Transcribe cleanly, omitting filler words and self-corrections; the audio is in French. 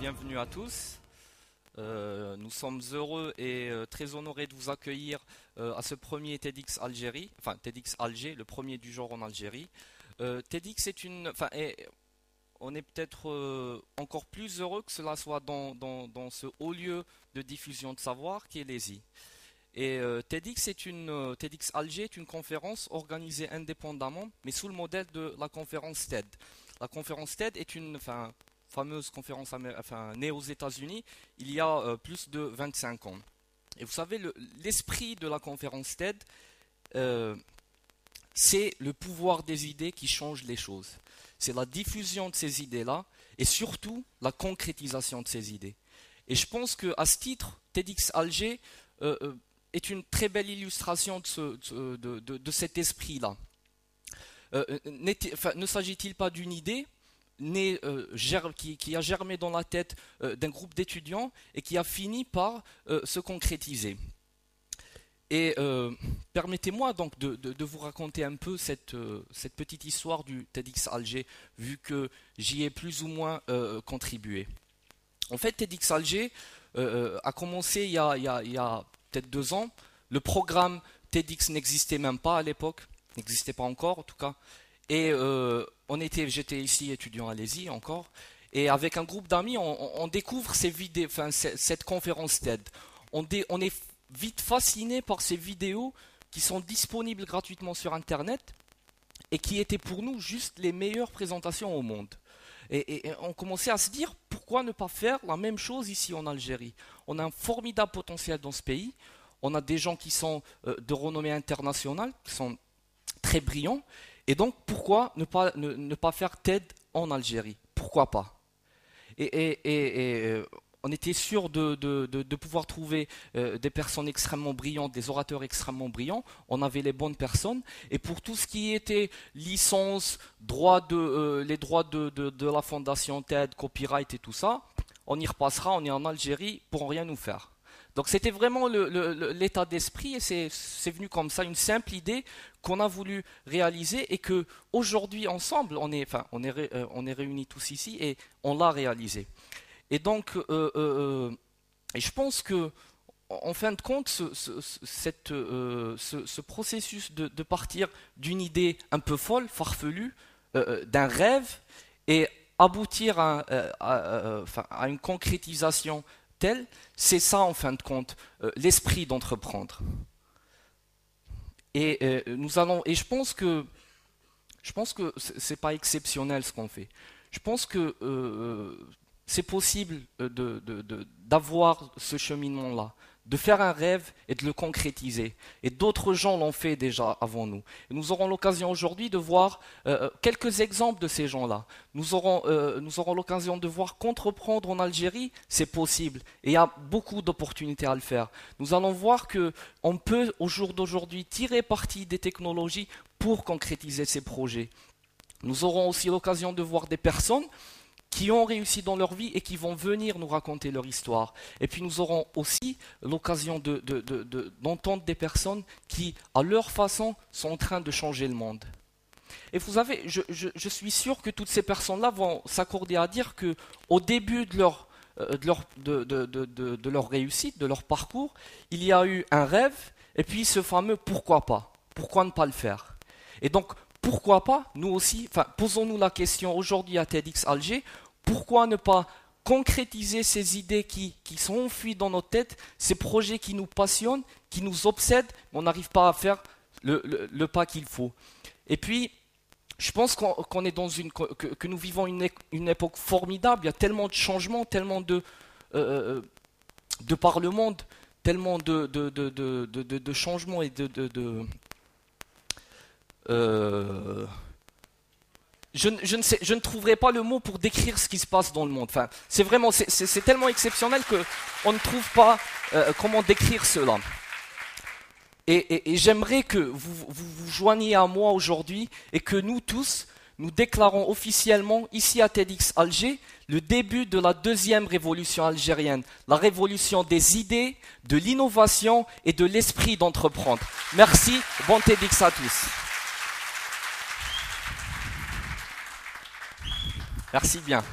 bienvenue à tous. Nous sommes heureux et très honorés de vous accueillir à ce premier TEDx Algérie, enfin TEDx Alger, le premier du genre en Algérie. TEDx est on est peut-être encore plus heureux que cela soit dans ce haut lieu de diffusion de savoir qui est l'ESI. Et TEDx Alger est une conférence organisée indépendamment, mais sous le modèle de la conférence TED. La conférence TED est une fameuse conférence née aux États-Unis il y a plus de 25 ans. Et vous savez, l'esprit de la conférence TED, c'est le pouvoir des idées qui change les choses. C'est la diffusion de ces idées-là et surtout la concrétisation de ces idées. Et je pense qu'à ce titre, TEDx Alger est une très belle illustration de cet esprit-là. Ne s'agit-il pas d'une idée qui a germé dans la tête d'un groupe d'étudiants et qui a fini par se concrétiser. Et permettez-moi donc de vous raconter un peu cette petite histoire du TEDx Alger, vu que j'y ai plus ou moins contribué. En fait, TEDx Alger a commencé il y a peut-être 2 ans. Le programme TEDx n'existait même pas à l'époque, n'existait pas encore en tout cas. Et j'étais ici étudiant à l'ESI encore, et avec un groupe d'amis, on découvre cette conférence TED. On est vite fasciné par ces vidéos qui sont disponibles gratuitement sur Internet et qui étaient pour nous juste les meilleures présentations au monde. Et on commençait à se dire, pourquoi ne pas faire la même chose ici en Algérie? On a un formidable potentiel dans ce pays, on a des gens qui sont de renommée internationale, qui sont très brillants. Et donc, pourquoi ne pas faire TED en Algérie? Pourquoi pas? Et on était sûr de pouvoir trouver des personnes extrêmement brillantes, des orateurs extrêmement brillants. On avait les bonnes personnes. Et pour tout ce qui était licence, les droits de la fondation TED, copyright et tout ça, on y repassera, on est en Algérie, pour rien nous faire. Donc c'était vraiment l'état d'esprit et c'est venu comme ça, une simple idée qu'on a voulu réaliser et que aujourd'hui ensemble, on est réunis tous ici et on l'a réalisé. Et donc, et je pense que en fin de compte, ce processus de partir d'une idée un peu folle, farfelue, d'un rêve et aboutir à une concrétisation telle, c'est ça en fin de compte, l'esprit d'entreprendre. Et je pense que c'est pas exceptionnel ce qu'on fait. Je pense que c'est possible d'avoir ce cheminement-là, de faire un rêve et de le concrétiser. Et d'autres gens l'ont fait déjà avant nous. Et nous aurons l'occasion aujourd'hui de voir quelques exemples de ces gens-là. Nous aurons l'occasion de voir qu'entreprendre en Algérie, c'est possible. Et il y a beaucoup d'opportunités à le faire. Nous allons voir qu'on peut, au jour d'aujourd'hui, tirer parti des technologies pour concrétiser ces projets. Nous aurons aussi l'occasion de voir des personnes qui ont réussi dans leur vie et qui vont venir nous raconter leur histoire. Et puis nous aurons aussi l'occasion d'entendre des personnes qui, à leur façon, sont en train de changer le monde. Et vous savez, je suis sûr que toutes ces personnes-là vont s'accorder à dire qu'au début de leur réussite, de leur parcours, il y a eu un rêve et puis ce fameux « pourquoi pas ?» Pourquoi ne pas le faire? Et donc, pourquoi pas, nous aussi, posons-nous la question aujourd'hui à TEDx Alger, pourquoi ne pas concrétiser ces idées qui sont enfuies dans nos têtes, ces projets qui nous passionnent, qui nous obsèdent, mais on n'arrive pas à faire le pas qu'il faut. Et puis, je pense qu'on est que nous vivons une époque formidable, il y a tellement de changements, tellement de par le monde, tellement de changements et je ne trouverai pas le mot pour décrire ce qui se passe dans le monde. Enfin, c'est tellement exceptionnel qu'on ne trouve pas comment décrire cela. Et j'aimerais que vous joigniez à moi aujourd'hui et que nous tous, nous déclarons officiellement ici à TEDx Alger le début de la deuxième révolution algérienne, la révolution des idées, de l'innovation et de l'esprit d'entreprendre. Merci, bon TEDx à tous. Merci bien.